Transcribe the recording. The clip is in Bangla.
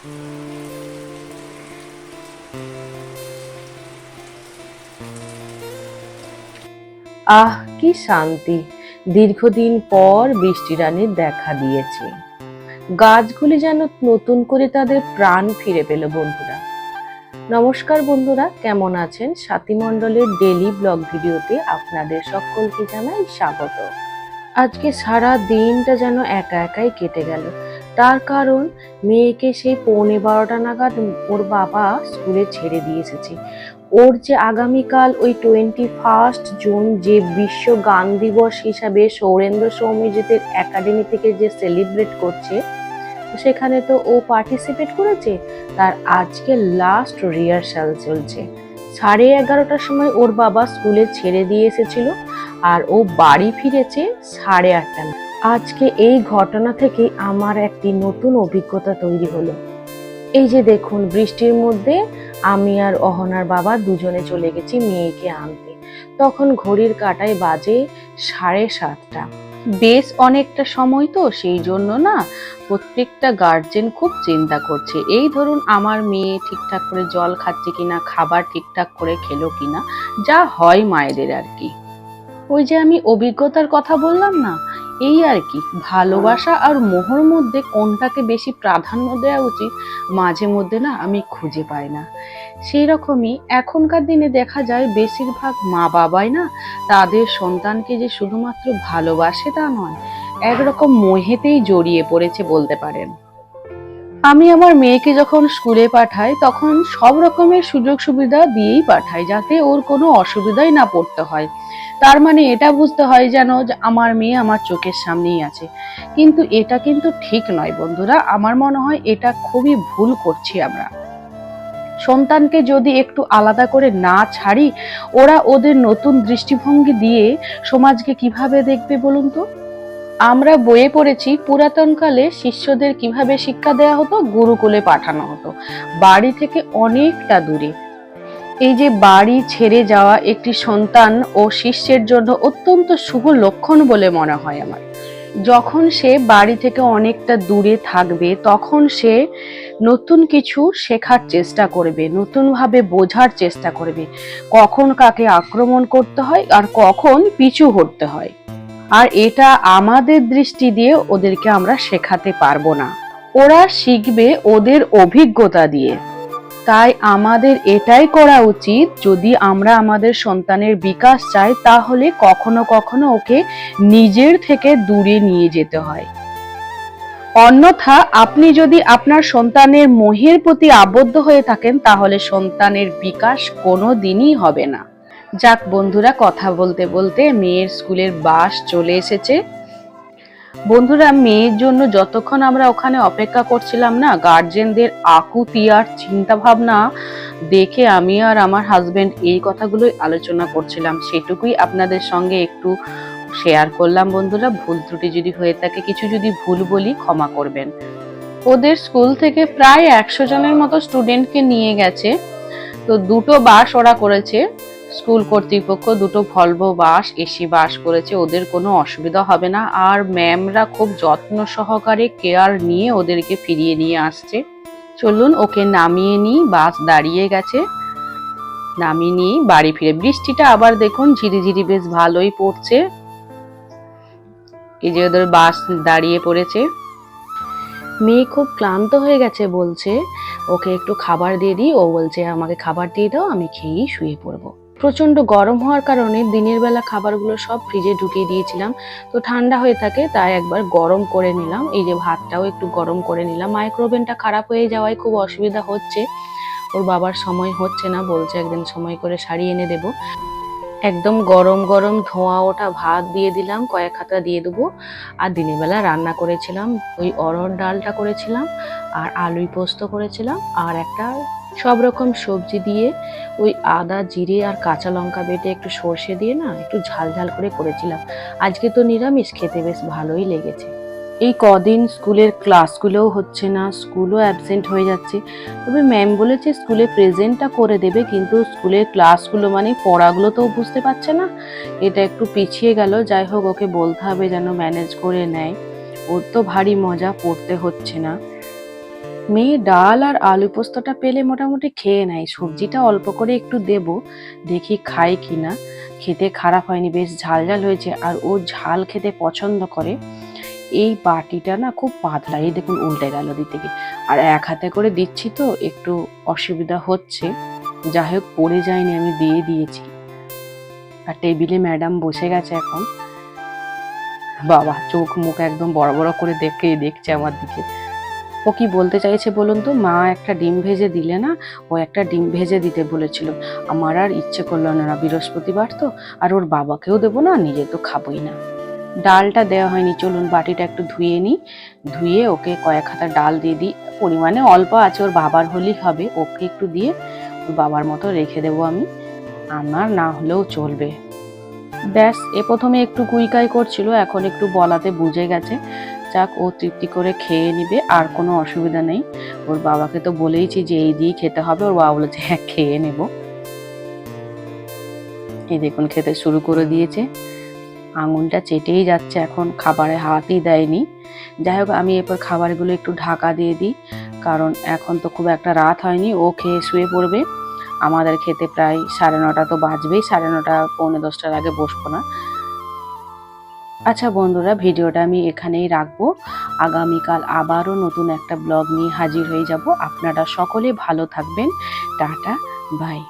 আহ, কি শান্তি! দীর্ঘদিন পর বৃষ্টি রানীর দেখা দিয়েছে। গাছগুলি যেন নতুন করে তাদের প্রাণ ফিরে পেল। বন্ধুরা নমস্কার, বন্ধুরা কেমন আছেন? স্বাতী মণ্ডলের ডেইলি ব্লগ ভিডিওতে আপনাদের সকলকে জানাই স্বাগত। আজকে সারা দিনটা যেন একা একাই কেটে গেল। তার কারণ, মেয়েকে সেই 11:15 নাগাদ ওর বাবা স্কুলে ছেড়ে দিয়ে এসেছে। ওর যে আগামীকাল ওই 21 জুন যে বিশ্ব গান দিবস হিসাবে সৌরেন্দ্র সৌম্যজিতের একাডেমি থেকে যে সেলিব্রেট করছে, সেখানে তো ও পার্টিসিপেট করেছে। তার আজকে লাস্ট রিহার্সাল চলছে। 11:30টার সময় ওর বাবা স্কুলে ছেড়ে দিয়ে এসেছিল, আর ও বাড়ি ফিরেছে 8:30। আজকে এই ঘটনা থেকে আমার একটি নতুন অভিজ্ঞতা তৈরি হলো। এই যে দেখুন, বৃষ্টির মধ্যে আমি আর অহনার বাবা দুজনে চলে গেছি মেয়েকে আনতে। তখন ঘড়ির কাঁটায় বাজে 7:30। বেশ অনেকটা সময়, তো সেই জন্য না প্রত্যেকটা গার্জেন খুব চিন্তা করছে। এই ধরুন, আমার মেয়ে ঠিকঠাক করে জল খাচ্ছে কিনা, খাবার ঠিকঠাক করে খেলো কিনা, যা হয় মায়েদের আর কি। ওই যে আমি অভিজ্ঞতার কথা বললাম না, এই আর কি, ভালোবাসা আর মোহর মধ্যে কোনটাকে বেশি প্রাধান্য দেওয়া উচিত মাঝে মধ্যে না আমি খুঁজে পাই না। সেই রকমই এখনকার দিনে দেখা যায় বেশিরভাগ মা বাবাই না তাদের সন্তানকে যে শুধুমাত্র ভালোবাসে তা নয়, একরকম মোহেতেই জড়িয়ে পড়েছে বলতে পারেন। আমি আমার মেয়েকে যখন স্কুলে পাঠাই তখন সব রকমের সুযোগ সুবিধা দিয়েই পাঠাই, যাতে ওর কোনো অসুবিধাই না পড়তে হয়। তার মানে এটা বুঝতে হয় যেন যে আমার মেয়ে আমার চোখের সামনেই আছে। কিন্তু এটা কিন্তু ঠিক নয় বন্ধুরা, আমার মনে হয় এটা খুবই ভুল করছি আমরা। সন্তানকে যদি একটু আলাদা করে না ছাড়ি, ওরা ওদের নতুন দৃষ্টিভঙ্গি দিয়ে সমাজকে কিভাবে দেখবে বলুন তো? আমরা বইয়ে পড়েছি পুরাতনকালে শিষ্যদের কিভাবে শিক্ষা দেওয়া হতো, গুরুকুলে পাঠানো হতো, বাড়ি থেকে অনেকটা দূরে। এই যে বাড়ি ছেড়ে যাওয়া একটি সন্তান ও শিষ্যের জন্য অত্যন্ত শুভ লক্ষণ বলে মনে হয় আমার। যখন সে বাড়ি থেকে অনেকটা দূরে থাকবে, তখন সে নতুন কিছু শেখার চেষ্টা করবে, নতুনভাবে বোঝার চেষ্টা করবে, কখন কাকে আক্রমণ করতে হয় আর কখন পিছু হটতে হয়। আর এটা আমাদের দৃষ্টি দিয়ে ওদেরকে আমরা শেখাতে পারবো না, ওরা শিখবে ওদের অভিজ্ঞতা দিয়ে। তাই আমাদের এটাই করা উচিত, যদি আমরা আমাদের সন্তানের বিকাশ চাই তাহলে কখনো কখনো ওকে নিজের থেকে দূরে নিয়ে যেতে হয়। অন্যথা আপনি যদি আপনার সন্তানের মোহের প্রতি আবদ্ধ হয়ে থাকেন, তাহলে সন্তানের বিকাশ কোনো দিনই হবে না। যাক বন্ধুরা, কথা বলতে বলতে মেয়ের স্কুলের বাস চলে এসেছে। বন্ধুরা, মেয়ের জন্য যতক্ষণ আমরা ওখানে অপেক্ষা করছিলাম না, গার্জেনদের আকুতি আর চিন্তা ভাবনা দেখে আমি আর আমার হাজবেন্ড এই কথাগুলোই আলোচনা করছিলাম। সেটুকুই আপনাদের সঙ্গে একটু শেয়ার করলাম বন্ধুরা। ভুল ত্রুটি যদি হয়ে থাকে, কিছু যদি ভুল বলি ক্ষমা করবেন। ওদের স্কুল থেকে প্রায় 100 জনের মতো স্টুডেন্টকে নিয়ে গেছে। তো দুটো বাস ওরা করেছে, স্কুল কর্তৃপক্ষ দুটো ভলভো বাস, এসি বাস করেছে, ওদের কোনো অসুবিধা হবে না। আর ম্যামরা খুব যত্ন সহকারে কেয়ার নিয়ে ওদেরকে ফিরিয়ে নিয়ে আসছে। চলুন ওকে নামিয়ে নিই, বাস দাঁড়িয়ে গেছে, নামিয়ে নিয়ে বাড়ি ফিরে। বৃষ্টিটা আবার দেখুন ঝিরিঝিরি বেশ ভালোই পড়ছে। এই যে ওদের বাস দাঁড়িয়ে পড়েছে। মেয়ে খুব ক্লান্ত হয়ে গেছে, বলছে ওকে একটু খাবার দিয়ে দিই। ও বলছে আমাকে খাবার দিয়ে দাও, আমি খেয়েই শুয়ে পড়বো। প্রচন্ড গরম হওয়ার কারণে দিনের বেলা খাবারগুলো সব ফ্রিজে ঢুকিয়ে দিয়েছিলাম, তো ঠান্ডা হয়ে থাকে, তাই একবার গরম করে নিলাম। এই যে ভাতটাও একটু গরম করে নিলাম। মাইক্রোওভেনটা খারাপ হয়ে যাওয়ায় খুব অসুবিধা হচ্ছে, ওর বাবার সময় হচ্ছে না, বলছে একদিন সময় করে সারিয়ে এনে দেবো। একদম গরম গরম ধোঁয়া ওঠা ভাত দিয়ে দিলাম, কয়েক হাতা দিয়ে দেবো। আর দিনের বেলা রান্না করেছিলাম, ওই অরহর ডালটা করেছিলাম, আর আলুই পোস্ত করেছিলাম, আর একটা সব রকম সবজি দিয়ে ওই আদা জিরে আর কাঁচা লঙ্কা বেটে একটু সর্ষে দিয়ে না একটু ঝাল ঝাল করে করেছিলাম। আজকে তো নিরামিষ, খেতে বেশ ভালোই লেগেছে। এই কদিন স্কুলের ক্লাসগুলোও হচ্ছে না, স্কুলও অ্যাবসেন্ট হয়ে যাচ্ছে। তবে ম্যাম বলেছে স্কুলে প্রেজেন্টটা করে দেবে, কিন্তু স্কুলের ক্লাসগুলো মানে পড়াগুলো তো বুঝতে পারছে না, এটা একটু পিছিয়ে গেল। যাই হোক, ওকে বলতে হবে যেন ম্যানেজ করে নেয়, ওর তো ভারী মজা, পড়তে হচ্ছে না। মেয়ে ডাল আর আলু পোস্তটা পেলে মোটামুটি খেয়ে নেয়, সবজিটা অল্প করে একটু দেব, দেখি খায় কিনা। খেতে খারাপ হয়নি, বেশ ঝাল ঝাল হয়েছে, আর ও ঝাল খেতে পছন্দ করে। এই বাটিটা না খুব পাতলা, এই দেখুন উল্টে গেল দিতে গিয়ে। আর এক হাতে করে দিচ্ছি তো একটু অসুবিধা হচ্ছে, যাই হোক পড়ে যায়নি, আমি দিয়ে দিয়েছি। আর টেবিলে ম্যাডাম বসে গেছে এখন, বাবা চোখ মুখ একদম বড় বড় করে দেখছে আমার দিকে। ও কি বলতে চাইছে বলুন তো? মা একটা ডিম ভেজে দিলে না, ও একটা ডিম ভেজে দিতে বলেছিল, আমার আর ইচ্ছে করলো না, বৃহস্পতিবার তো, আর ওর বাবাকেও দেবো না, নিজে তো খাবোই না। ডালটা দেওয়া হয়নি, চলুন বাটিটা একটু ধুয়ে নিই, ধুয়ে ওকে কয়েক হাতা ডাল দিয়ে দিই, পরিমাণে অল্প আছে, ওর বাবার হলেই হবে, ওকে একটু দিয়ে ওর বাবার মতো রেখে দেবো আমি, আমার না হলেও চলবে। ব্যাস, এ প্রথমে একটু কুইকাই করছিল, এখন একটু বলাতে বুঝে গেছে, যাক ও তৃপ্তি করে খেয়ে নিবে, আর কোনো অসুবিধা নেই। ওর বাবাকে তো বলেইছি যে এই দিয়ে খেতে হবে, ওর বাবা বলেছে হ্যাঁ খেয়ে নেব। এই দেখুন খেতে শুরু করে দিয়েছে, আঙুলটা চেটেই যাচ্ছে, এখন খাবারে হাতই দেয়নি। যাই হোক আমি এরপর খাবারগুলো একটু ঢাকা দিয়ে দিই, কারণ এখন তো খুব একটা রাত হয়নি, ও খেয়ে শুয়ে পড়বে। আমাদের খেতে প্রায় 9:30 তো বাজবেই, 9:30 পৌনে 10টার আগে বসবো না। আচ্ছা বন্ধুরা, ভিডিওটা আমি এখানেই রাখবো। আগামীকাল আবারও নতুন একটা ব্লগ নিয়ে হাজির হয়ে যাব। আপনারা সকলে ভালো থাকবেন। Tata, by.